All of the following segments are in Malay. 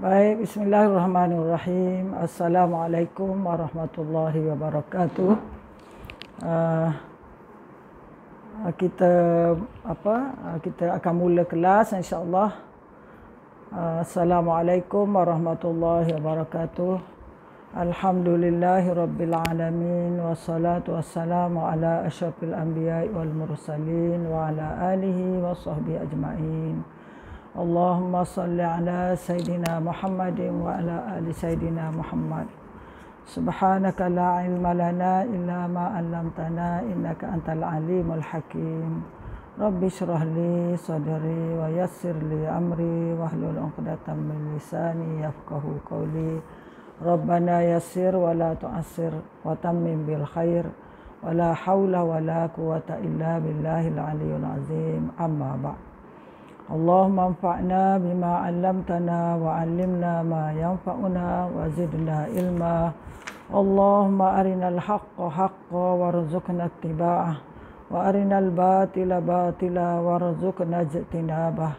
Baik, bismillahirrahmanirrahim. Assalamualaikum warahmatullahi wabarakatuh. Kita akan mula kelas insya-Allah. Assalamualaikum warahmatullahi wabarakatuh. Alhamdulillahirabbil alamin wassalatu wassalamu ala asyrafil anbiya'i wal mursalin wa ala alihi washabbihi ajmain. Allahumma salli ala Sayyidina Muhammadin wa ala ali Sayyidina Muhammad. Subhanaka la ilma lana illa ma 'allamtana innaka antal alimul hakim. Rabbi shrah li sadri wa yassir li amri wahlul 'uqdatam min lisani yafqahu qawli. Rabbana yassir wa la tu'assir wa tammim bil khair wa la haula wa la quwwata illa billahil aliyyil azim. Amma ba'd. Allahumma anfa'na bima 'allamtana wa 'allimna ma yanfa'una wa zidna ilma. Allahumma arinal haqqa haqqan warzuqna ittiba'ah wa arinal batila batila warzuqna ijtinabah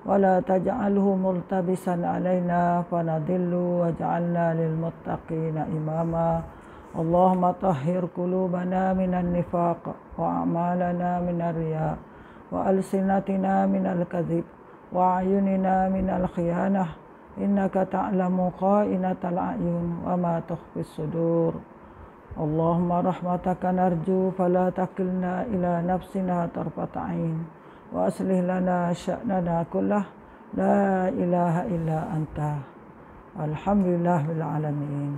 wa la taj'alhu multabisan 'alaina fanadillu waj'alna lil muttaqina imama. Allahumma tahhir qulubana minan nifaq wa a'malana minar riya' wa alsinatina minal kadhib wa ayunina minal khiyanah innaka ta'lamu kha'inatal a'yun wa ma tukhfis sudur. Allahumma rahmataka narju fala takilna ila nafsina tarfata 'ain wa aslih lana sya'nana kullah la ilaha illa anta. Alhamdulillah bil alamin.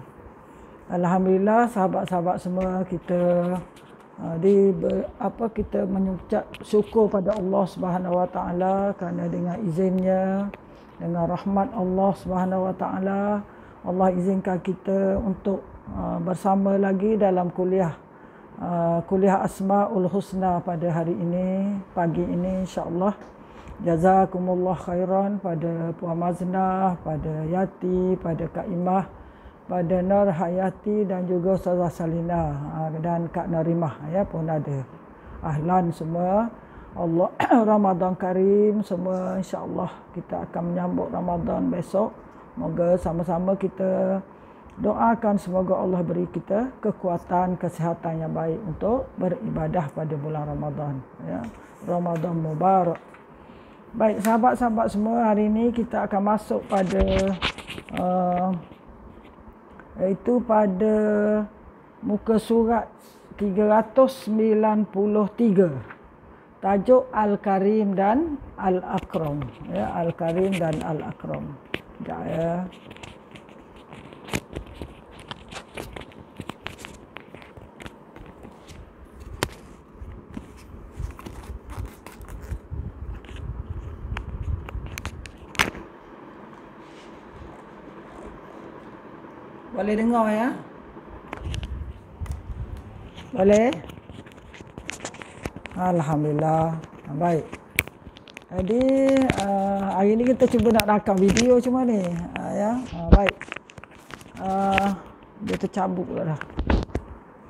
Alhamdulillah sahabat-sahabat semua, kita kita mengucap syukur pada Allah Subhanahu Wa Taala kerana dengan izinnya, dengan rahmat Allah Subhanahu Wa Taala, Allah izinkan kita untuk bersama lagi dalam kuliah Asmaul Husna pada hari ini, pagi ini insya-Allah. Jazakumullah khairan pada Puan Maznah, pada Yati, pada Kak Imah, pada Nur Hayati dan juga Ustazah Salina dan Kak Narimah pun ada. Ahlan semua. Allah Ramadan Karim semua, insya-Allah kita akan menyambut Ramadan besok. Moga sama-sama kita doakan semoga Allah beri kita kekuatan, kesihatan yang baik untuk beribadah pada bulan Ramadan Ramadan Mubarak. Baik sahabat-sahabat semua, hari ini kita akan masuk pada iaitu pada muka surat 393, tajuk Al-Karim dan Al-Akram. Al-Karim dan Al-Akram. Sekejap Boleh dengar Boleh? Alhamdulillah. Baik. Jadi hari ni kita cuba nak rakam video cuma ni. Baik. Dia tercabut pula dah.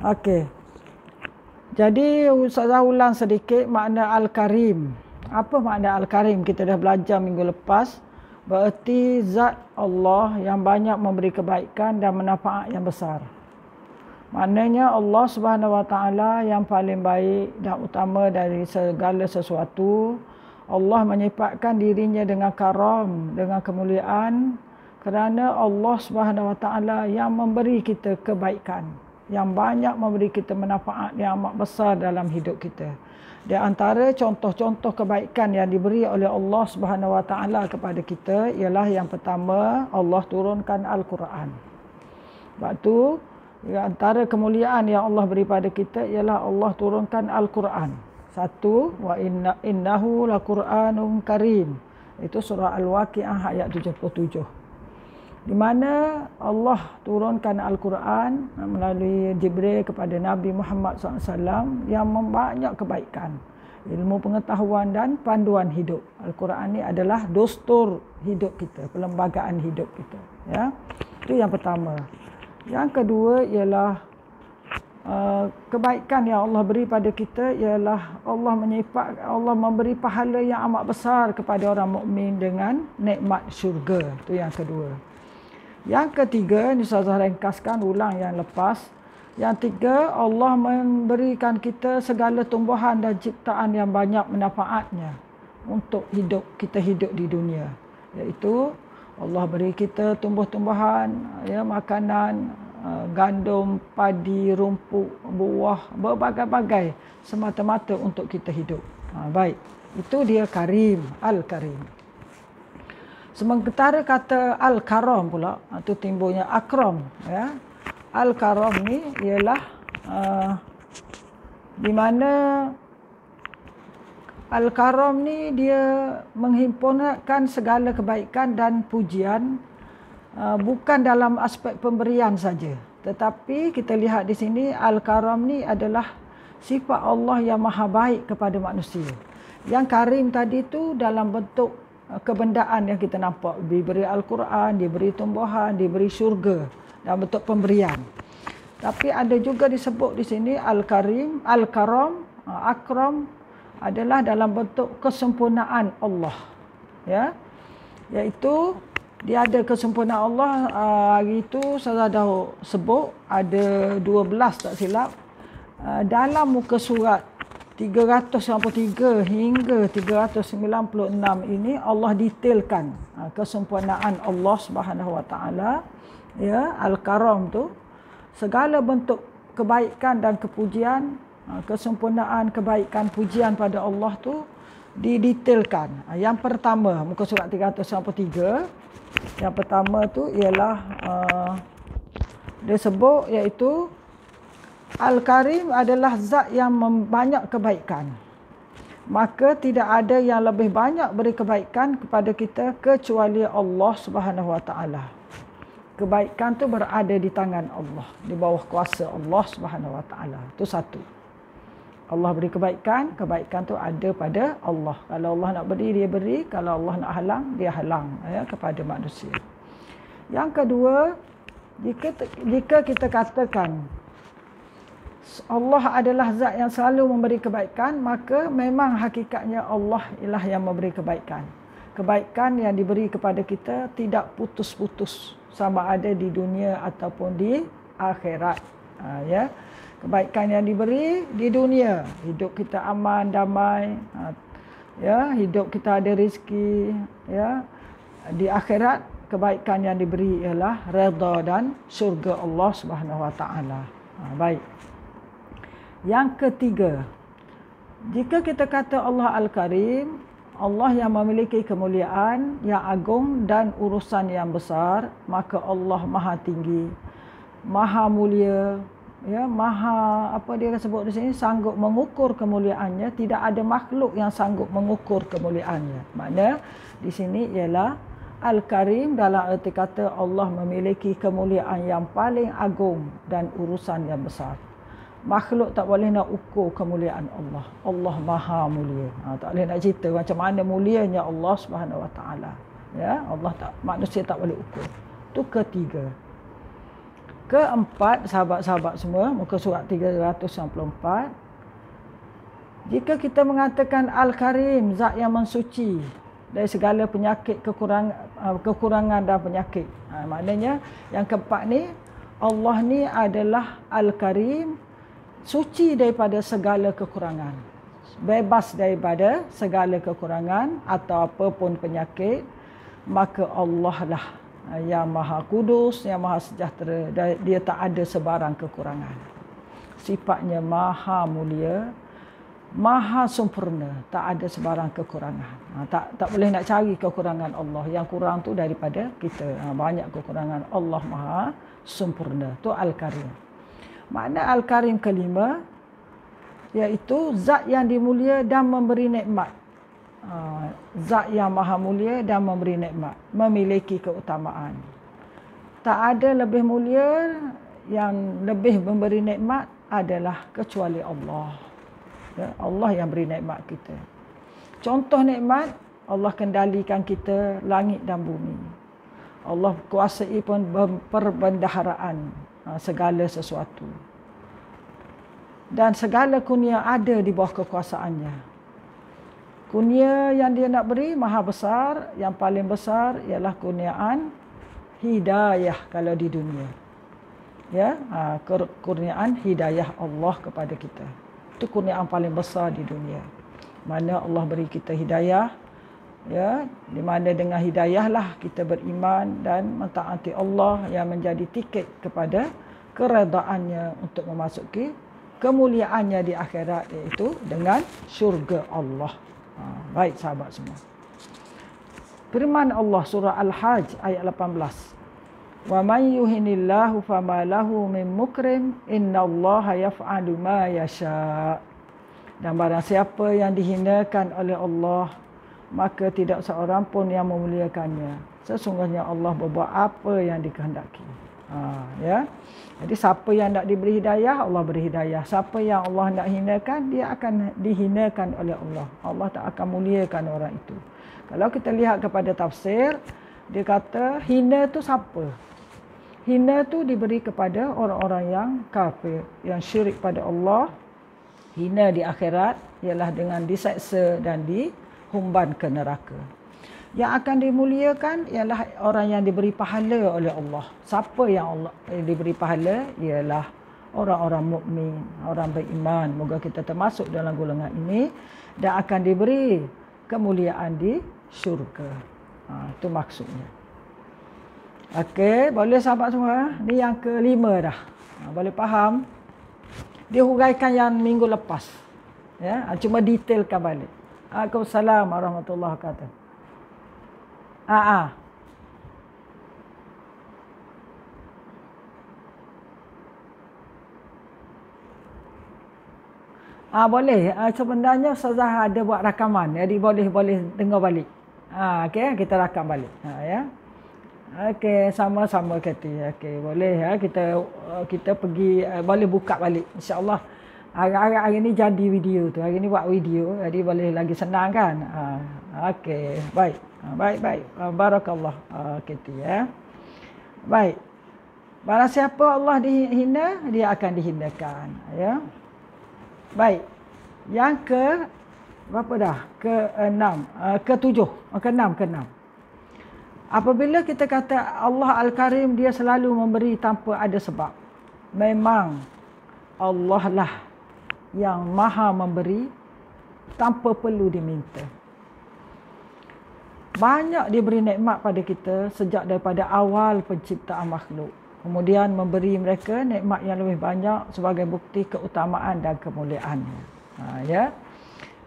Okey. Jadi Ustazah ulang sedikit makna Al-Karim. Apa makna Al-Karim? Kita dah belajar minggu lepas. Bererti zat Allah yang banyak memberi kebaikan dan manfaat yang besar. Maknanya Allah Subhanahu Wa Taala yang paling baik dan utama dari segala sesuatu. Allah menyifatkan dirinya dengan karam, dengan kemuliaan, kerana Allah Subhanahu Wa Taala yang memberi kita kebaikan, yang banyak memberi kita manfaat yang amat besar dalam hidup kita. Di antara contoh-contoh kebaikan yang diberi oleh Allah Subhanahu Wa Taala kepada kita ialah yang pertama, Allah turunkan Al-Quran. Sebab tu di antara kemuliaan yang Allah beri pada kita ialah Allah turunkan Al-Quran. Satu, wa innahu laqur'anun karim. Itu surah Al-Waqiah ayat 77. Di mana Allah turunkan Al-Quran melalui Jibril kepada Nabi Muhammad SAW yang membanyak kebaikan, ilmu pengetahuan dan panduan hidup. Al-Quran ni adalah dostur hidup kita, perlembagaan hidup kita. Itu yang pertama. Yang kedua ialah kebaikan yang Allah beri pada kita ialah Allah memberi pahala yang amat besar kepada orang mukmin dengan nikmat syurga. Itu yang kedua. Yang ketiga, ini saya ringkaskan ulang yang lepas. Yang tiga, Allah memberikan kita segala tumbuhan dan ciptaan yang banyak manfaatnya untuk kita hidup di dunia. Iaitu Allah beri kita tumbuh-tumbuhan, ya, makanan, gandum, padi, rumput, buah, berbagai-bagai semata-mata untuk kita hidup. Baik, itu dia Karim, Al-Karim. Sementara kata Al-Karam pula, itu timbulnya Akram, ya. Al-Karam ni ialah di mana Al-Karam ni dia menghimpunkan segala kebaikan dan pujian, bukan dalam aspek pemberian saja, tetapi kita lihat di sini Al-Karam ni adalah sifat Allah yang maha baik kepada manusia. Yang Karim tadi tu dalam bentuk kebendaan yang kita nampak, diberi Al-Quran, diberi tumbuhan, diberi syurga dalam bentuk pemberian. Tapi ada juga disebut di sini Al-Karim, Al-Karam, Akram adalah dalam bentuk kesempurnaan Allah, ya, iaitu dia ada kesempurnaan Allah. Hari itu saya dah sebut ada 12 tak silap. Dalam muka surat 393 hingga 396 ini Allah detailkan kesempurnaan Allah Subhanahu Wa Taala, ya, Al-Karam tu segala bentuk kebaikan dan kepujian, kesempurnaan kebaikan pujian pada Allah tu didetailkan. Yang pertama muka surat 393, yang pertama tu ialah dia sebut iaitu Al-Karim adalah zat yang banyak kebaikan. Maka tidak ada yang lebih banyak beri kebaikan kepada kita kecuali Allah Subhanahu Wa Taala. Kebaikan tu berada di tangan Allah, di bawah kuasa Allah Subhanahu Wa Taala. Itu satu. Allah beri kebaikan, kebaikan tu ada pada Allah. Kalau Allah nak beri, dia beri. Kalau Allah nak halang, dia halang, ya, kepada manusia. Yang kedua, jika kita katakan Allah adalah zat yang selalu memberi kebaikan, maka memang hakikatnya Allah ialah yang memberi kebaikan. Kebaikan yang diberi kepada kita tidak putus-putus, sama ada di dunia ataupun di akhirat, ya. Kebaikan yang diberi di dunia, hidup kita aman, damai, ya, hidup kita ada rezeki, ya. Di akhirat kebaikan yang diberi ialah redha dan syurga Allah Subhanahu Wa Taala. Baik. Yang ketiga, jika kita kata Allah Al-Karim, Allah yang memiliki kemuliaan yang agung dan urusan yang besar, maka Allah Maha Tinggi, Maha Mulia, ya, maha, apa dia sebut di sini, sanggup mengukur kemuliaannya. Tidak ada makhluk yang sanggup mengukur kemuliaannya. Makna di sini ialah Al-Karim dalam erti kata Allah memiliki kemuliaan yang paling agung dan urusan yang besar. Makhluk tak boleh nak ukur kemuliaan Allah. Allah Maha Mulia. Tak boleh nak cerita macam mana mulianya Allah Subhanahu Wa Taala. Ya, manusia tak boleh ukur. Itu ketiga. Keempat, sahabat-sahabat semua, muka surat 394. Jika kita mengatakan Al-Karim, zat yang mensuci dari segala penyakit, kekurangan dan penyakit. Maknanya yang keempat ni, Allah ni adalah Al-Karim, suci daripada segala kekurangan, bebas daripada segala kekurangan atau apapun penyakit. Maka Allah lah yang Maha Kudus, yang Maha Sejahtera. Dia tak ada sebarang kekurangan. Sifatnya Maha Mulia, Maha Sempurna, tak ada sebarang kekurangan. Tak boleh nak cari kekurangan Allah. Yang kurang tu daripada kita. Banyak kekurangan. Allah Maha Sempurna. Tu Al-Karim. Makna Al-Karim kelima, iaitu zat yang dimulia dan memberi nikmat. Zat yang maha mulia dan memberi nikmat, memiliki keutamaan. Tak ada lebih mulia yang lebih memberi nikmat adalah kecuali Allah. Ya, Allah yang beri nikmat kita. Contoh nikmat, Allah kendalikan kita langit dan bumi. Allah kuasai perbendaharaan segala sesuatu. dan segala kurnia ada di bawah kekuasaannya. Kurnia yang dia nak beri maha besar, yang paling besar ialah kurniaan hidayah kalau di dunia. Ya, kurniaan hidayah Allah kepada kita. Itu kurniaan paling besar di dunia. Mana Allah beri kita hidayah, ya, di mana dengan hidayah lah kita beriman dan mentaati Allah yang menjadi tiket kepada keredaannya untuk memasuki kemuliaannya di akhirat, iaitu dengan syurga Allah. Baik sahabat semua. Firman Allah surah Al-Hajj ayat 18. Wa may yuhinillahu fama lahu min mukrim innallaha yaf'alu ma yasha. Dan barang siapa yang dihinakan oleh Allah, maka tidak seorang pun yang memuliakannya. Sesungguhnya Allah berbuat apa yang dikehendaki. Ya. Jadi siapa yang nak diberi hidayah, Allah beri hidayah. Siapa yang Allah nak hinakan, dia akan dihinakan oleh Allah. Allah tak akan muliakan orang itu. Kalau kita lihat kepada tafsir, dia kata hina tu siapa? Hina tu diberi kepada orang-orang yang kafir, yang syirik pada Allah. Hina di akhirat ialah dengan diseksa dan dihumban ke neraka. Yang akan dimuliakan ialah orang yang diberi pahala oleh Allah. Siapa yang Allah diberi pahala ialah orang-orang mukmin, orang beriman. Moga kita termasuk dalam golongan ini dan akan diberi kemuliaan di syurga. Itu maksudnya. Okey, boleh sahabat semua? Ni yang kelima dah. Boleh faham? Dia huraikan yang minggu lepas. Ya, cuma detailkan balik. Waalaikumsalam warahmatullahi wabarakatuh. Boleh. Sebenarnya Ustazah ada buat rakaman. Jadi boleh dengar balik. Okey, kita rakam balik. Ya. Okey, sama-sama kata. Okey, boleh ya. Kita pergi boleh buka balik insya-Allah. Hari ni jadi video tu. Hari ni buat video. Jadi boleh lagi senang kan? Okey, baik. Baik. Barakallah. Kita ya. Baik. Barang siapa Allah dihina, dia akan dihinakan, ya. Baik. Yang berapa dah? Ke-6, ke-7, ke-6. Apabila kita kata Allah Al-Karim, dia selalu memberi tanpa ada sebab. Memang Allah lah yang maha memberi tanpa perlu diminta. Banyak diberi nikmat pada kita sejak daripada awal penciptaan makhluk. Kemudian memberi mereka nikmat yang lebih banyak sebagai bukti keutamaan dan kemuliaannya. Ya.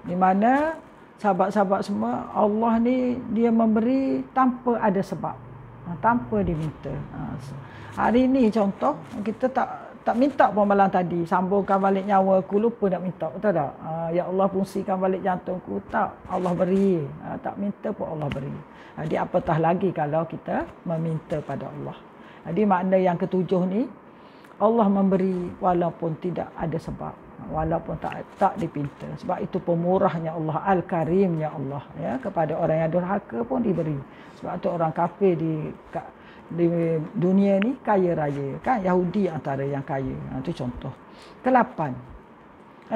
Di mana sahabat-sahabat semua, Allah ni dia memberi tanpa ada sebab. Tanpa diminta. Hari ni contoh, kita tak minta pun malam tadi, sambungkan balik nyawa aku, lupa nak minta, betul tak? Ya Allah fungsikan balik jantungku, tak, Allah beri. Tak minta pun Allah beri. Jadi apatah lagi kalau kita meminta pada Allah. Jadi makna yang ketujuh ni, Allah memberi walaupun tidak ada sebab, walaupun tak dipinta. Sebab itu pemurahnya Allah, Al-Karimnya Allah, ya, kepada orang yang durhaka pun diberi. Sebab itu orang kafir di dunia ni kaya raya, kan? Yahudi antara yang kaya. Itu contoh. Ke-8.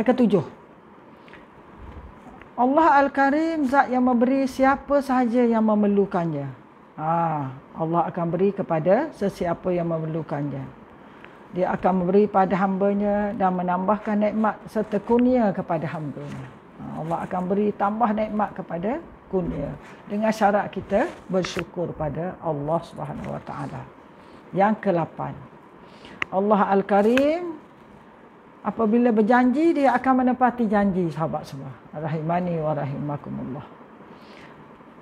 Ke-7. Allah Al-Karim, zat yang memberi siapa sahaja yang memerlukannya. Allah akan beri kepada sesiapa yang memerlukannya. Dia akan memberi pada hambanya dan menambahkan nikmat serta kurnia kepada hambanya. Allah akan beri tambah nikmat kepada kurnia dengan syarat kita bersyukur pada Allah Subhanahu Wa Taala. Yang ke-8, Allah Al-Karim apabila berjanji, dia akan menepati janji, sahabat semua. Rahimani wa rahimakumullah.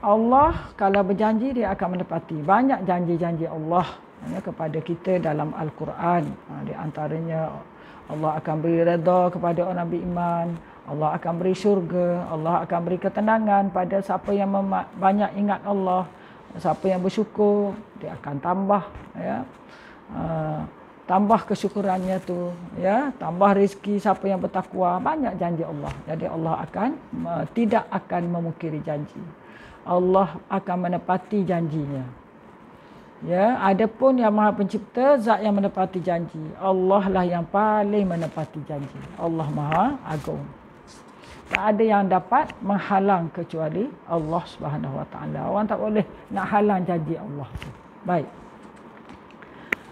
Allah kalau berjanji, dia akan menepati. Banyak janji-janji Allah kepada kita dalam Al-Quran. Di antaranya Allah akan beri redha kepada orang beriman, Allah akan beri syurga, Allah akan beri ketenangan pada siapa yang banyak ingat Allah, siapa yang bersyukur, dia akan tambah, ya, tambah kesyukurannya tu, ya, tambah rezeki siapa yang bertakwa. Banyak janji Allah. Jadi Allah akan tidak akan memungkiri janji. Allah akan menepati janjinya. Ya, adapun yang Maha Pencipta, zat yang menepati janji. Allah lah yang paling menepati janji. Allah Maha Agung. Tak ada yang dapat menghalang kecuali Allah Subhanahu Wa Taala. Orang tak boleh nak halang janji Allah. Baik.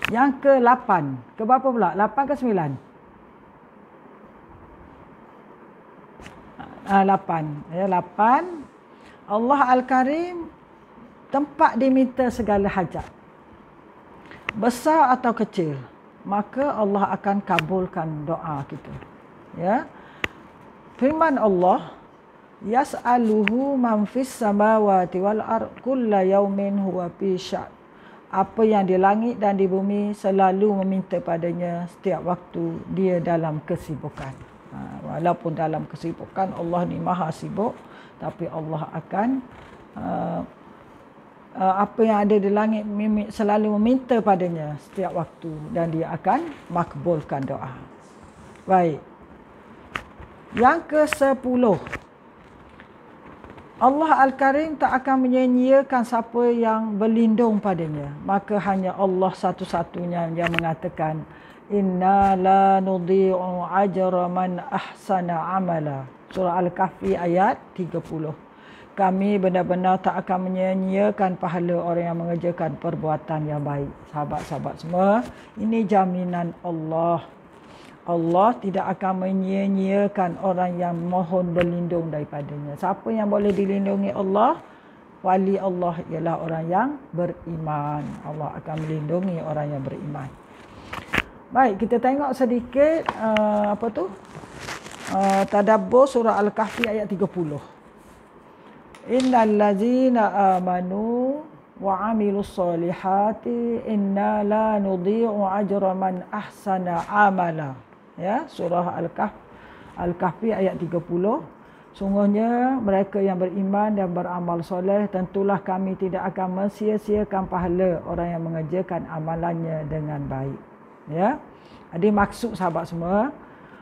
Yang ke-8. Ke berapa pula? 8 ke 9? 8. Ya, 8. Allah Al-Karim tempat diminta segala hajat. Besar atau kecil, maka Allah akan kabulkan doa kita. Ya. Firman Allah, yas'aluhu man fis samawati wal ard kulla yaumin huwa fi sya'n. Apa yang di langit dan di bumi selalu meminta padanya, setiap waktu dia dalam kesibukan. Walaupun dalam kesibukan, Allah ni maha sibuk, tapi Allah akan apa yang ada di langit selalu meminta padanya setiap waktu, dan dia akan makbulkan doa. Baik. Yang ke-10, Allah Al-Karim tak akan menyia-nyiakan siapa yang berlindung padanya. Maka hanya Allah satu-satunya yang mengatakan, inna la nudhi'u ajra man ahsana amala. Surah Al-Kahfi ayat 30. Kami benar-benar tak akan menyia-nyiakan pahala orang yang mengerjakan perbuatan yang baik. Sahabat-sahabat semua, ini jaminan Allah. Allah tidak akan menyia-nyiakan orang yang mohon berlindung daripadanya. Siapa yang boleh dilindungi Allah? Wali Allah ialah orang yang beriman. Allah akan melindungi orang yang beriman. Baik, kita tengok sedikit tadabbur surah Al-Kahfi ayat 30. Innal ladzina amanu wa 'amilus solihati inna la nudhi'u ajra man ahsana amala. Ya, surah Al-Kahfi ayat 30. Sungguhnya mereka yang beriman dan beramal soleh, tentulah kami tidak akan mensia-siakan pahala orang yang mengerjakan amalannya dengan baik. Ya. Jadi maksud sahabat semua,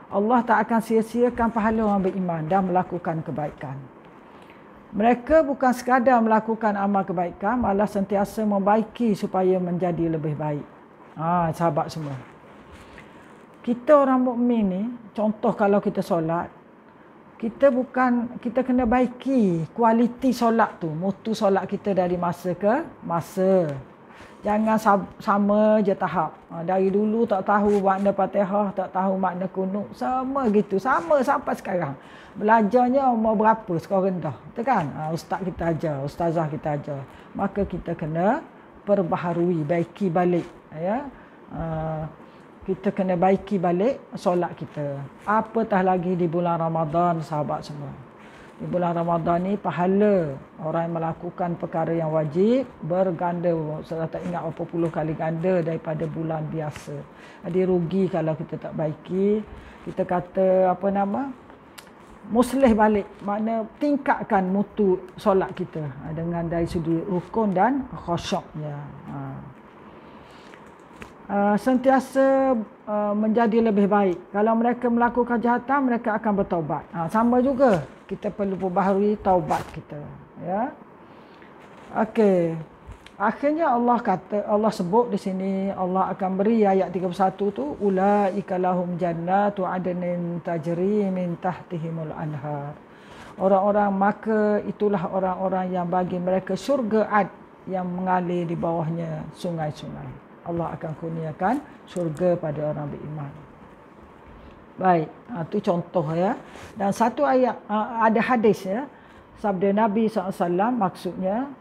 Allah tak akan sia-siakan pahala orang beriman dan melakukan kebaikan. Mereka bukan sekadar melakukan amal kebaikan, malah sentiasa membaiki supaya menjadi lebih baik. Sahabat semua, kita orang mukmin ni, contoh kalau kita solat, kita kena baiki kualiti solat tu, mutu solat kita dari masa ke masa. Jangan sama je tahap. Dari dulu tak tahu makna Fatihah, tak tahu makna kunut, sama gitu, sama sampai sekarang. Belajarnya umur berapa, sekolah rendah, betul kan? Ustaz kita ajar, ustazah kita ajar. Maka kita kena perbaharui, baiki balik, ya. Kita kena baiki balik solat kita. Apatah lagi di bulan Ramadan, sahabat semua. Di bulan Ramadan ni pahala orang yang melakukan perkara yang wajib berganda. Saya tak ingat berapa puluh kali ganda daripada bulan biasa. Jadi rugi kalau kita tak baiki. Kita kata muslih balik, makna tingkatkan mutu solat kita dengan dari sudut rukun dan khusyuknya. Sentiasa menjadi lebih baik. Kalau mereka melakukan kejahatan, mereka akan bertaubat. Sama juga, kita perlu perbaharui taubat kita. Ya. Okey. Akhirnya Allah sebut di sini, Allah akan beri ayat 31 tu, ulaika lahum jannatu adnin tajri min tahtihimul anhar. Orang-orang, maka itulah orang-orang yang bagi mereka syurga ad yang mengalir di bawahnya sungai-sungai. Allah akan kurniakan syurga pada orang beriman. Baik, itu contoh ya. Dan satu ayat, ada hadis ya, sabda Nabi SAW, maksudnya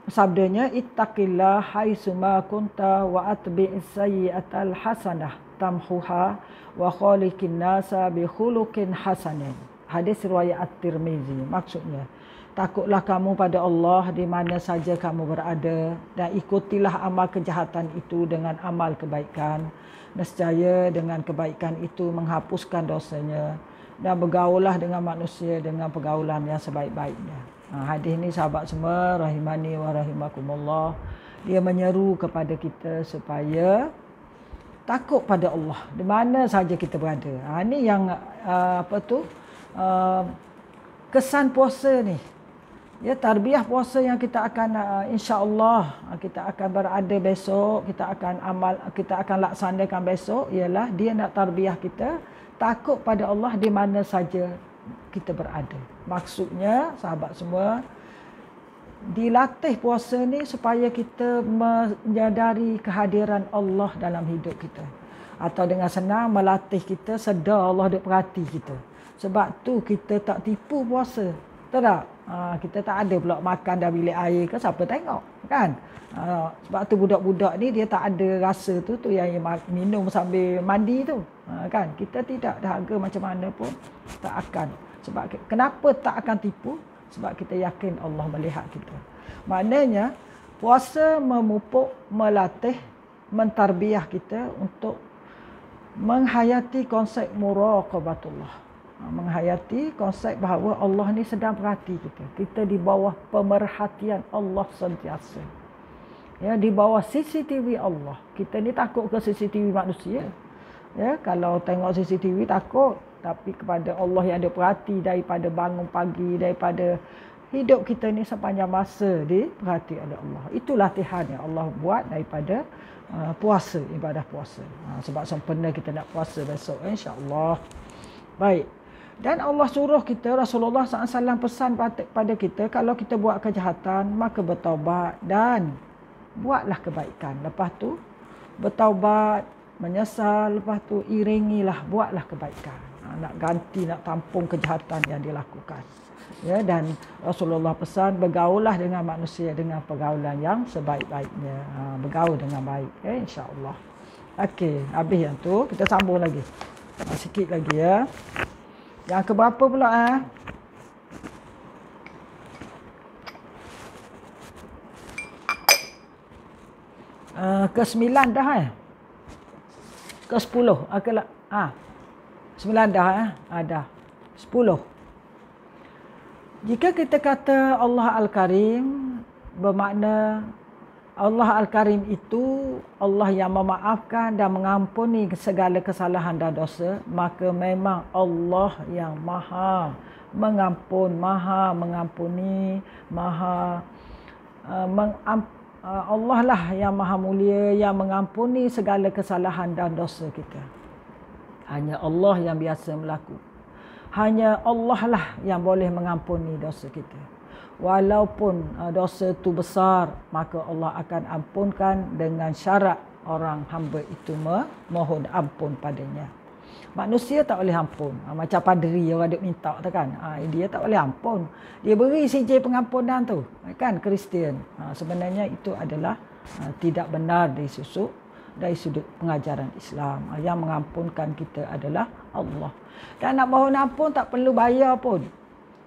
sabdanya, ittaqillah haitsuma kunta wa atbi'is sayyi'atal hasanah tamhuha wa khaliqin nasa bi khuluqin hasanin. Hadis riwayat At-Tirmizi. Maksudnya, takutlah kamu pada Allah di mana saja kamu berada, dan ikutilah amal kejahatan itu dengan amal kebaikan. Nescaya dengan kebaikan itu menghapuskan dosanya, dan bergaullah dengan manusia dengan pergaulan yang sebaik-baiknya. Hadis ini sahabat semua, rahimani wa rahimakumullah, dia menyeru kepada kita supaya takut pada Allah di mana saja kita berada. Ini yang kesan puasa ni. Ya, tarbiyah puasa yang kita akan insya-Allah kita akan berada besok, kita akan laksanakan besok ialah dia nak tarbiyah kita takut pada Allah di mana saja kita berada. Maksudnya sahabat semua, dilatih puasa ni supaya kita menyadari kehadiran Allah dalam hidup kita. Atau dengan senang melatih kita sedar Allah duk perhati kita. Sebab tu kita tak tipu puasa. Betul tak? Kita tak ada pula makan dah bilik air ke, siapa tengok kan? Sebab tu budak-budak ni dia tak ada rasa tu yang minum sambil mandi tu. Kan? Kita tidak dahaga macam mana pun tak akan. Sebab kenapa tak akan tipu? Sebab kita yakin Allah melihat kita. Maknanya puasa memupuk, melatih, mentarbiyah kita untuk menghayati konsep muraqabatullah. Menghayati konsep bahawa Allah ni sedang perhati kita. Kita di bawah pemerhatian Allah sentiasa. Ya, di bawah CCTV Allah. Kita ni takut ke CCTV manusia. Ya, kalau tengok CCTV takut, tapi kepada Allah yang ada perhati daripada bangun pagi, daripada hidup kita ni sepanjang masa diperhati oleh Allah. Itu latihan yang Allah buat daripada puasa, ibadah puasa. Sebab sempena kita nak puasa besok, insya-Allah. Baik. Dan Allah suruh kita, Rasulullah SAW pesan pada kita, kalau kita buat kejahatan, maka bertaubat dan buatlah kebaikan. Lepas tu bertaubat, menyesal, lepas tu iringilah, buatlah kebaikan. Nak ganti, nak tampung kejahatan yang dilakukan. Ya, dan Rasulullah pesan bergaullah dengan manusia dengan pergaulan yang sebaik-baiknya. Bergaul dengan baik, ya, insya-Allah. Okey, habis yang tu, kita sambung lagi. Sikit lagi ya. Yang keberapa pula ke-9 dah ke-10 akelah 9 dah dah 10. Jika kita kata Allah Al-Karim, bermakna Allah Al-Karim itu Allah yang memaafkan dan mengampuni segala kesalahan dan dosa, maka memang Allah yang maha mengampuni, Allah lah yang maha mulia yang mengampuni segala kesalahan dan dosa kita. Hanya Allah yang biasa melakukan. Hanya Allah lah yang boleh mengampuni dosa kita. Walaupun dosa itu besar, maka Allah akan ampunkan dengan syarat orang hamba itu memohon ampun padanya. Manusia tak boleh ampun. Macam padri orang duk minta tu kan. Dia tak boleh ampun. Dia beri CJ pengampunan tu. Kan Kristian. Sebenarnya itu adalah tidak benar dari sudut pengajaran Islam. Yang mengampunkan kita adalah Allah. Dan nak mohon ampun tak perlu bayar pun.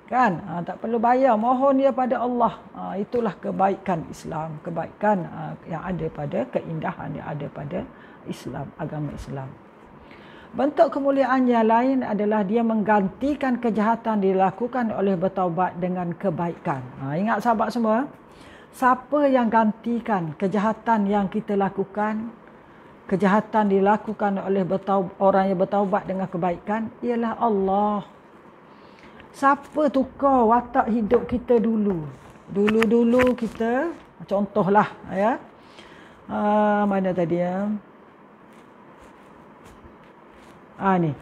Kan? Tak perlu bayar, mohon dia pada Allah. Itulah kebaikan Islam, kebaikan yang ada pada keindahan yang ada pada Islam, agama Islam. Bentuk kemuliaan yang lain adalah dia menggantikan kejahatan dilakukan oleh bertaubat dengan kebaikan. Ingat sahabat semua, siapa yang gantikan kejahatan yang kita lakukan, kejahatan dilakukan oleh orang yang bertaubat dengan kebaikan, ialah Allah. Siapa tukar watak hidup kita dulu? Dulu kita, contohlah ya. Mana tadi ya? Ni.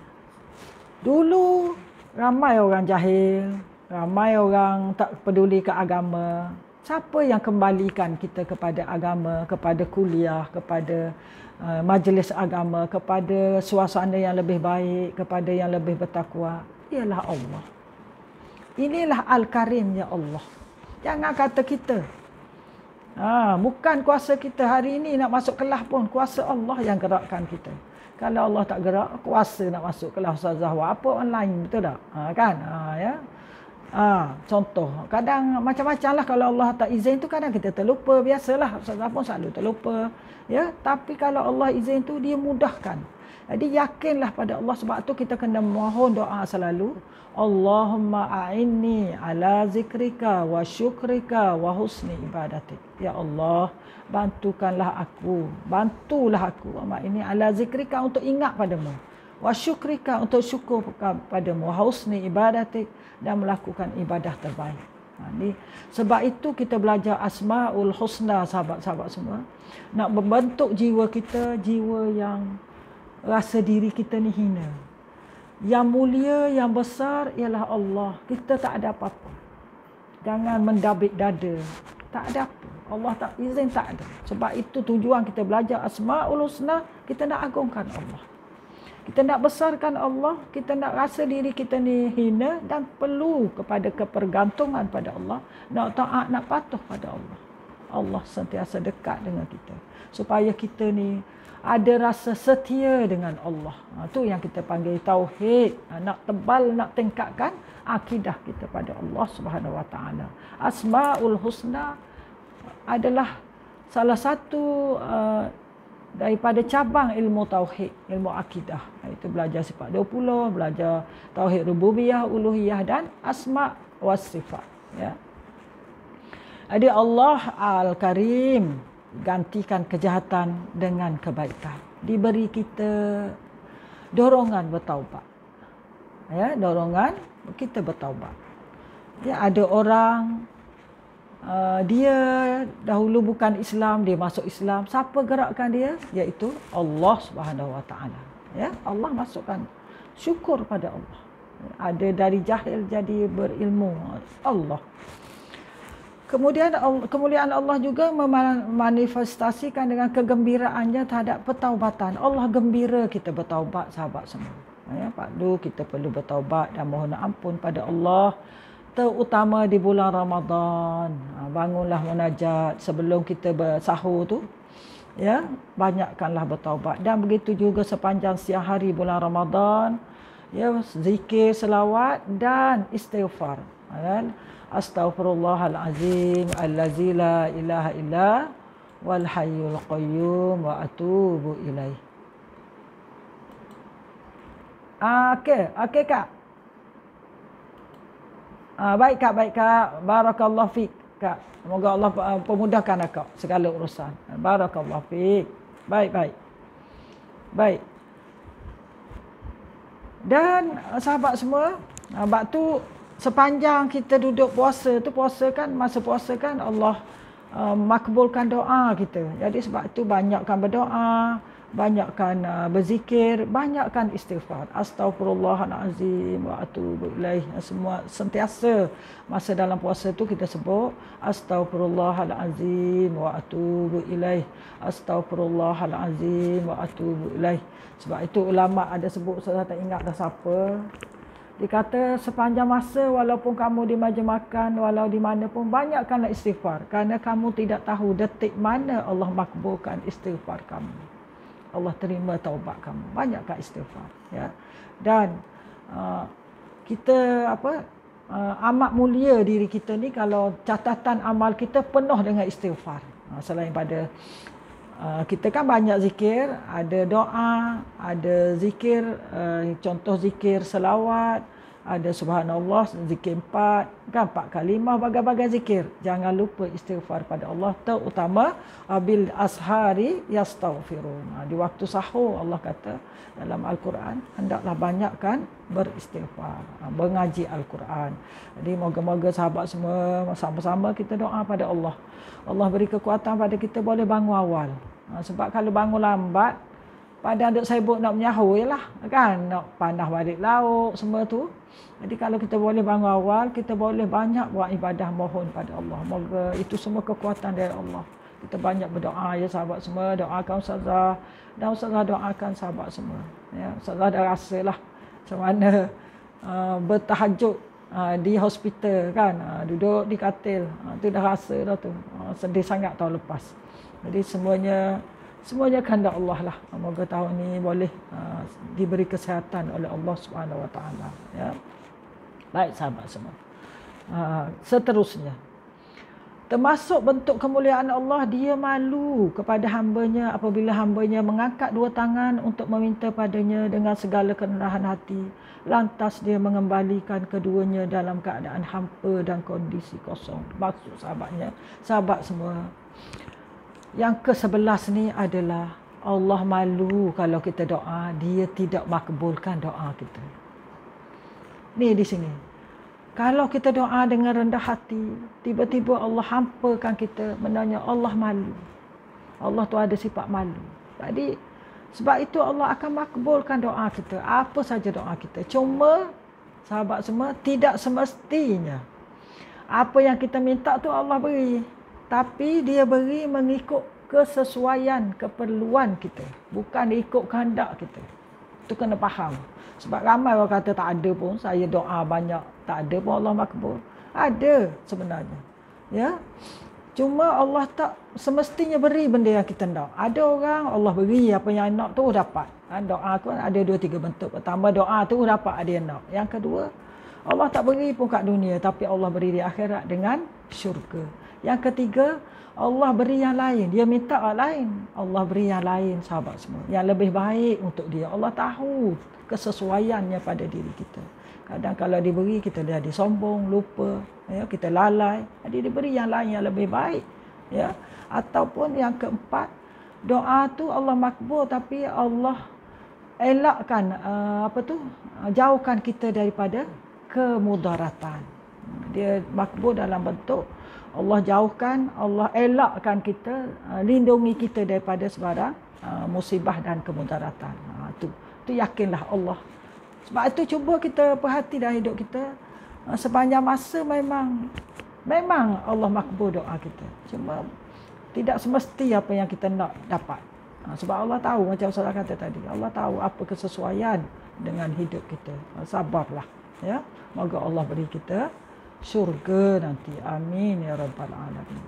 Dulu ramai orang jahil, ramai orang tak peduli ke agama. Siapa yang kembalikan kita kepada agama, kepada kuliah, kepada majlis agama, kepada suasana yang lebih baik, kepada yang lebih bertakwa? Ialah Allah. Inilah Al-Karim ya Allah. Jangan kata kita. Bukan kuasa kita hari ini nak masuk kelas pun. Kuasa Allah yang gerakkan kita. Kalau Allah tak gerak, kuasa nak masuk kelas Ustazah apa online, betul tak? Kan? Ya. Contoh, kadang macam-macam lah kalau Allah tak izin tu kadang kita terlupa. Biasalah, Ustazah pun selalu terlupa. Ya, tapi kalau Allah izin tu dia mudahkan. Jadi yakinlah pada Allah, sebab tu kita kena mohon doa selalu. Allahumma a'inni ala zikrika wa syukrika wa husni ibadatik. Ya Allah, bantulah aku. Ini ala zikrika untuk ingat padamu. Wa syukrika untuk syukur padamu. Wa husni ibadatik, dan melakukan ibadah terbaik. Sebab itu kita belajar Asmaul Husna, sahabat-sahabat semua. Nak membentuk jiwa kita, jiwa yang rasa diri kita ni hina. Yang mulia, yang besar ialah Allah. Kita tak ada apa-apa. Jangan mendabik dada. Tak ada apa. Allah tak izin, tak ada. Sebab itu tujuan kita belajar Asmaul Husna, kita nak agungkan Allah. Kita nak besarkan Allah, kita nak rasa diri kita ni hina dan perlu kepada kepergantungan pada Allah, nak taat, nak patuh pada Allah. Allah sentiasa dekat dengan kita. Supaya kita ni ada rasa setia dengan Allah. Itu yang kita panggil tauhid. Nak tebal, nak tingkatkan akidah kita pada Allah Subhanahu Wa Taala. Asmaul Husna adalah salah satu daripada cabang ilmu tauhid, ilmu akidah. Itu belajar sifat 20, belajar tauhid rububiyah, uluhiyah dan asma wa sifat, ya. Jadi Allah Al-Karim gantikan kejahatan dengan kebaikan. Diberi kita dorongan bertaubat. Ya, dorongan kita bertaubat. Ya, ada orang dia dahulu bukan Islam, dia masuk Islam. Siapa gerakkan dia? Iaitu Allah Subhanahu Wa Taala. Ya, Allah masukkan. Syukur pada Allah. Ada dari jahil jadi berilmu. Allah. Kemudian kemuliaan Allah juga memanifestasikan dengan kegembiraannya terhadap pertaubatan. Allah gembira kita bertaubat, sahabat semua. Ya, perlu kita perlu bertaubat dan mohon ampun pada Allah. Terutama di bulan Ramadan. Bangunlah munajat sebelum kita bersahur tu. Ya, banyakkanlah bertaubat. Dan begitu juga sepanjang siang hari bulan Ramadan. Ya, zikir, selawat dan istighfar. Kan? Astaghfirullahalazim allazi la ilaha illa wal hayyul qayyum wa atubu ilaih. Okey Kak. Baik Kak. Barakallahu fiik Kak. Semoga Allah pemudahkan Kak segala urusan. Barakallahu fiik. Baik. Dan sahabat semua, waktu sepanjang kita duduk puasa tu, masa puasa kan Allah makbulkan doa kita. Jadi sebab itu banyakkan berdoa, banyakkan berzikir, banyakkan istighfar. Astaghfirullahalazim wa atubu ilaih. Semua sentiasa masa dalam puasa tu kita sebut astaghfirullahalazim wa atubu ilaih. Astaghfirullahalazim wa atubu ilaih. Sebab itu ulama ada sebut, saya tak ingat dah siapa. Dia kata sepanjang masa walaupun kamu di meja makan, walau di mana pun, banyakkanlah istighfar. Kerana kamu tidak tahu detik mana Allah makbulkan istighfar kamu. Allah terima taubat kamu. Banyakkan istighfar. Ya. Dan kita amat mulia diri kita ni kalau catatan amal kita penuh dengan istighfar. Selain pada kita kan banyak zikir, ada doa, ada zikir, contoh zikir selawat, ada subhanallah, zikir 4, kan 4 kalimah, bagai-bagai zikir. Jangan lupa istighfar pada Allah, terutama bil ashari yastaghfirun. Di waktu sahur Allah kata dalam Al-Quran, hendaklah banyakkan beristighfar, mengaji Al-Quran. Jadi moga-moga sahabat semua sama-sama kita doa pada Allah. Allah beri kekuatan pada kita boleh bangun awal. Sebab kalau bangun lambat, pada duk sibuk nak menyahur je lah. Kan? Nak pandah balik lauk, semua tu. Jadi kalau kita boleh bangun awal, kita boleh banyak buat ibadah mohon pada Allah. Moga itu semua kekuatan dari Allah. Kita banyak berdoa ya sahabat semua. Doakan Ustazah. Dan Ustazah doakan sahabat semua. Ya, Ustazah dah rasa lah macam mana bertahajud di hospital kan, duduk di katil, tu dah rasa dah tu, sedih sangat tahun lepas. Jadi semuanya kehendak Allah lah. Moga tahun ni boleh diberi kesihatan oleh Allah Subhanahu Wa Taala. Ya. Baik sahabat semua. Seterusnya, termasuk bentuk kemuliaan Allah, dia malu kepada hambanya apabila hambanya mengangkat dua tangan untuk meminta padanya dengan segala kerendahan hati. Lantas dia mengembalikan keduanya dalam keadaan hampa dan kondisi kosong. Maksud sahabat semua, yang ke-11 ni adalah Allah malu kalau kita doa, dia tidak makbulkan doa kita. Ni di sini. Kalau kita doa dengan rendah hati, tiba-tiba Allah hampakan kita, menanya Allah malu. Allah tu ada sifat malu. Jadi sebab itu Allah akan makbulkan doa kita, apa saja doa kita. Cuma sahabat semua, tidak semestinya apa yang kita minta tu Allah beri. Tapi dia beri mengikut kesesuaian keperluan kita, bukan ikut kehendak kita. Itu kena faham. Sebab ramai orang kata tak ada pun, saya doa banyak, tak ada pun Allah makbul. Ada sebenarnya. Ya. Cuma Allah tak semestinya beri benda yang kita nak. Ada orang Allah beri apa yang nak tu dapat. Doa tu ada 2-3 bentuk. Pertama, doa tu dapat ada yang nak. Yang kedua, Allah tak beri pun kat dunia, tapi Allah beri di akhirat dengan syurga. Yang ketiga, Allah beri yang lain. Dia minta yang lain, Allah beri yang lain, sahabat semua. Yang lebih baik untuk dia. Allah tahu kesesuaiannya pada diri kita. Kadang kalau diberi kita jadi sombong, lupa, ya, kita lalai. Jadi diberi yang lain yang lebih baik, ya. Ataupun yang keempat, doa tu Allah makbul tapi Allah elakkan jauhkan kita daripada kemudaratan. Dia makbul dalam bentuk Allah jauhkan, Allah elakkan kita, lindungi kita daripada sebarang musibah dan kemudaratan. Tu yakinlah Allah. Sebab itu cuba kita perhati dalam hidup kita, sepanjang masa memang Allah makbul doa kita. Cuma tidak semesti apa yang kita nak dapat. Sebab Allah tahu, macam Ustaz kata tadi, Allah tahu apa kesesuaian dengan hidup kita. Sabarlah, ya. Moga Allah beri kita syurga nanti. Amin ya rabbal alamin.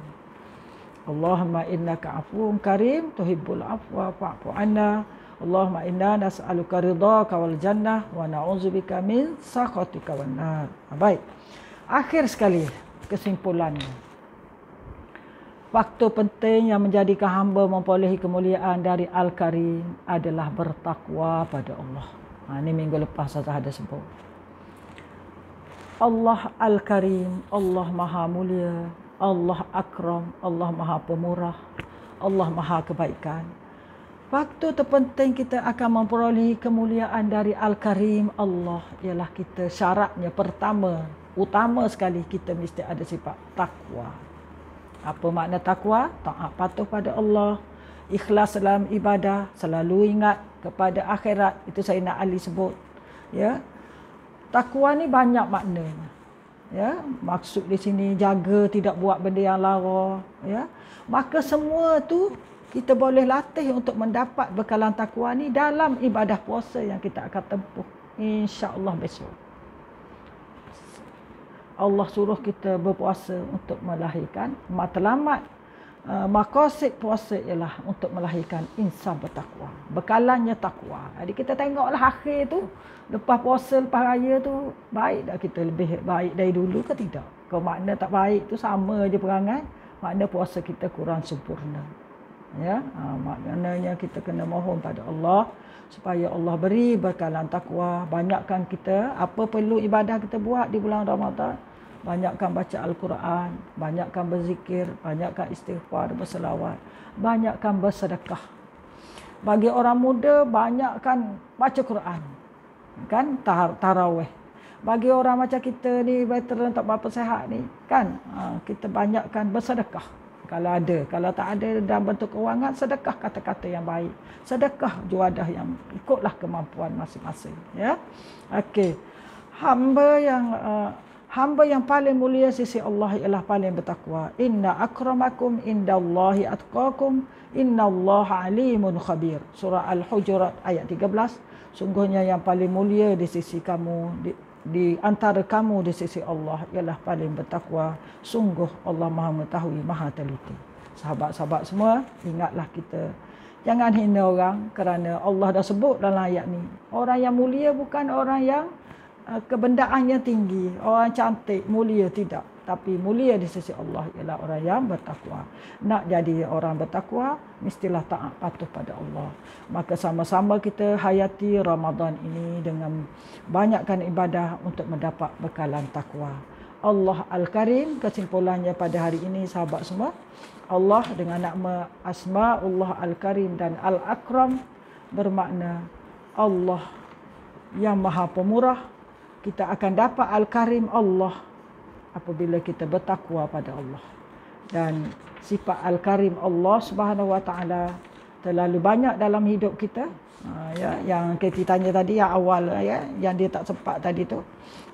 Allahumma innaka afuwun karim tuhibbul afwa fa'fu anna. Allahumma inna nas'aluka ridhaka wal jannah wa na'udzubika min sakhatika wan nar. Baik. Akhir sekali kesimpulannya. Faktor penting yang menjadikan hamba memperolehi kemuliaan dari Al-Karim adalah bertakwa pada Allah. Ini minggu lepas saya ada sebut. Allah Al-Karim, Allah Maha Mulia, Allah Akram, Allah Maha Pemurah, Allah Maha Kebaikan. Faktor terpenting kita akan memperolehi kemuliaan dari Al-Karim Allah ialah kita syaratnya pertama, utama sekali kita mesti ada sifat takwa. Apa makna takwa? Taat patuh pada Allah, ikhlas dalam ibadah, selalu ingat kepada akhirat. Itu Sayyidina Ali sebut. Ya. Takwa ni banyak maknanya. Ya, maksud di sini jaga tidak buat benda yang lara, ya. Maka semua tu kita boleh latih untuk mendapat bekalan takwa ni dalam ibadah puasa yang kita akan tempuh insya-Allah besok. Allah suruh kita berpuasa untuk melahirkan matlamat. Maqasid puasa ialah untuk melahirkan insan bertakwa. Bekalannya takwa. Jadi kita tengoklah akhir tu, lepas puasa, lepas raya tu, baik tak kita lebih baik dari dulu ke tidak? Kalau makna tak baik tu sama je perangai, makna puasa kita kurang sempurna. Ya, maknanya kita kena mohon pada Allah supaya Allah beri bekalan takwa. Banyakkan kita apa perlu ibadah kita buat di bulan Ramadan. Banyakkan baca Al-Quran, banyakkan berzikir, banyakkan istighfar, berselawat, banyakkan bersedekah. Bagi orang muda, banyakkan baca Quran, kan, tarawih. Bagi orang macam kita ni, veteran tak berapa sihat ni, kan, kita banyakkan bersedekah. Kalau ada, kalau tak ada dalam bentuk kewangan, sedekah kata-kata yang baik. Sedekah juadah yang ikutlah kemampuan masing-masing. Ya, okey. Hamba yang paling mulia sisi Allah ialah paling bertakwa. Inna akramakum indallahi atqakum. Innallaha alimun khabir. Surah Al-Hujurat ayat 13. Sungguhnya yang paling mulia di sisi kamu, di antara kamu di sisi Allah ialah paling bertakwa. Sungguh Allah Maha mengetahui, Maha teliti. Sahabat-sahabat semua, ingatlah kita jangan hina orang kerana Allah dah sebut dalam ayat ni. Orang yang mulia bukan orang yang kebendaannya tinggi, orang cantik, mulia, tidak. Tapi mulia di sisi Allah ialah orang yang bertakwa. Nak jadi orang bertakwa, mestilah taat patuh pada Allah. Maka sama-sama kita hayati Ramadan ini dengan banyakkan ibadah untuk mendapat bekalan takwa. Allah Al-Karim, kesimpulannya pada hari ini sahabat semua, Allah dengan nama Asma'ullah Al-Karim dan Al-Akram bermakna Allah yang Maha Pemurah. kita akan dapat Al-Karim Allah apabila kita bertakwa pada Allah. Dan sifat Al-Karim Allah Subhanahu Wa Taala terlalu banyak dalam hidup kita. Ya, yang kita tanya tadi yang awal ya, yang dia tak sempat tadi tu,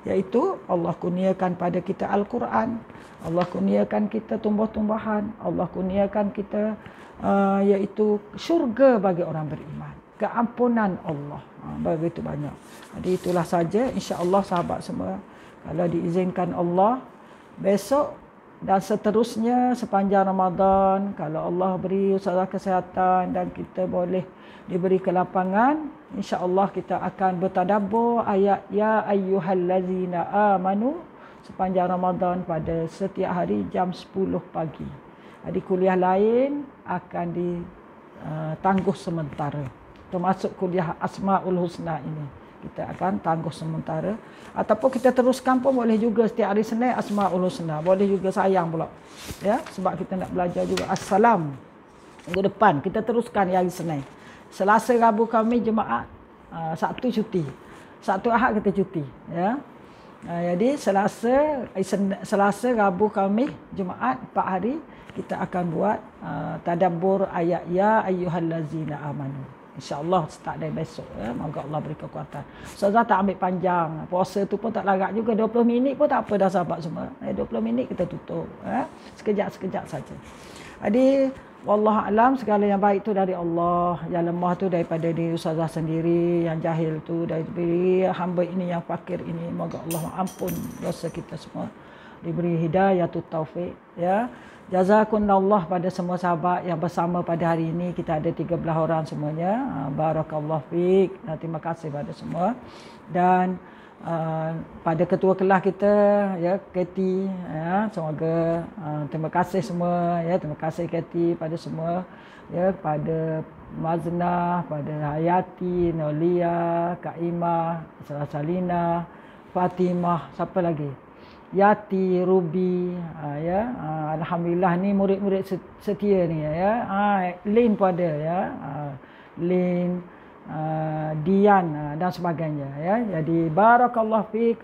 iaitu Allah kurniakan pada kita Al-Quran, Allah kurniakan kita tumbuh-tumbuhan, Allah kurniakan kita iaitu syurga bagi orang beriman, keampunan Allah, begitu banyak. Jadi itulah saja, insya-Allah sahabat semua, kalau diizinkan Allah, besok dan seterusnya sepanjang Ramadan, kalau Allah beri usaha kesihatan dan kita boleh diberi kelapangan, insya-Allah kita akan bertadabbur ayat ya ayyuhallazina amanu sepanjang Ramadan pada setiap hari jam 10 pagi. Jadi kuliah lain akan ditangguh sementara, termasuk kuliah Asmaul Husna ini kita akan tangguh sementara, ataupun kita teruskan pun boleh juga setiap hari Senin Asmaul Husna, boleh juga, sayang pula ya, sebab kita nak belajar juga Assalam minggu depan, kita teruskan hari Senin. Selasa, Rabu, Khamis, Jumaat, Sabtu cuti, Sabtu Ahad kita cuti ya. Jadi Selasa, Rabu, Khamis, Jumaat 4 hari kita akan buat tadabbur ayat ya ayyuhallazina amanu. InsyaAllah start dari besok ya. Moga Allah beri kekuatan. Ustazah tak ambil panjang. Puasa tu pun tak larat juga. 20 minit pun tak apa dah sahabat semua. 20 minit kita tutup. Ya. Sekejap-sekejap saja. Jadi wallahualam, segala yang baik tu dari Allah. Yang lemah tu daripada diri ustazah sendiri. Yang jahil tu dari hamba ini yang fakir ini. Moga Allah ampun dosa kita semua. Diberi hidayah tu taufik ya. Jazakumullah pada semua sahabat yang bersama pada hari ini. Kita ada 13 orang semuanya. Barakallahu fiik. Terima kasih pada semua. Dan pada ketua kelas kita ya, Katie ya, semoga terima kasih semua ya, terima kasih Katie pada semua ya, pada Mazna, pada Hayati, Nolia, Kak Imah, Salina, Fatimah, siapa lagi? Yati, Ruby, ya, alhamdulillah ni murid-murid setia ni ya. Lin pun ada ya, Lin, Dian dan sebagainya ya. Jadi barakallahu fiik.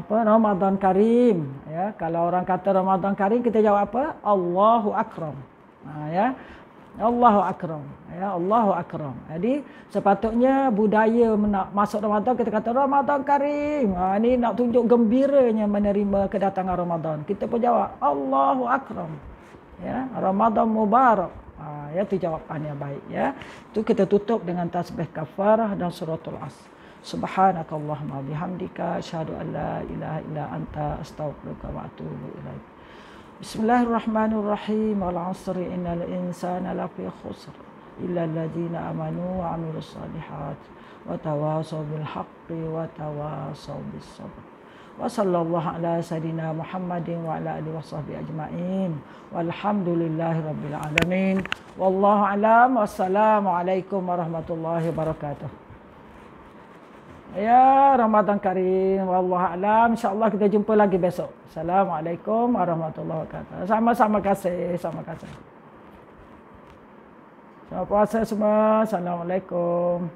Ramadan Karim ya. Kalau orang kata Ramadan Karim, kita jawab apa? Allahu akram. Ya. Allahu akram ya, Allahu akram. Jadi sepatutnya budaya masuk Ramadan kita kata Ramadan Karim. Ni nak tunjuk gembiranya menerima kedatangan Ramadan. Kita pun jawab Allahu akram. Ya, Ramadan mubarak. Ya, itu jawapan yang baik ya. Itu kita tutup dengan tasbih kafarah dan suratul As. Subhanakallahumma bihamdika asyhadu an la ilaha illa anta astaghfiruka wa atubu ilaik. Bismillahirrahmanirrahim. Wal 'asri innal insana lafi khusr illa alladziina amanu wa 'amilus shalihat wa tawashaw bil haqqi wa tawashaw bis sabr. Wa sallallahu ala sayidina Muhammadin wa ala alihi washabbihi ajmain. Walhamdulillahi rabbil alamin. Wallahu a'lam. Wassalamu alaikum warahmatullahi wabarakatuh. Ya, Ramadan Karim. Wallahu a'lam. InsyaAllah kita jumpa lagi besok. Assalamualaikum warahmatullahi wabarakatuh. Sama-sama kasih. Sama kasih. Selamat puasa semua. Assalamualaikum.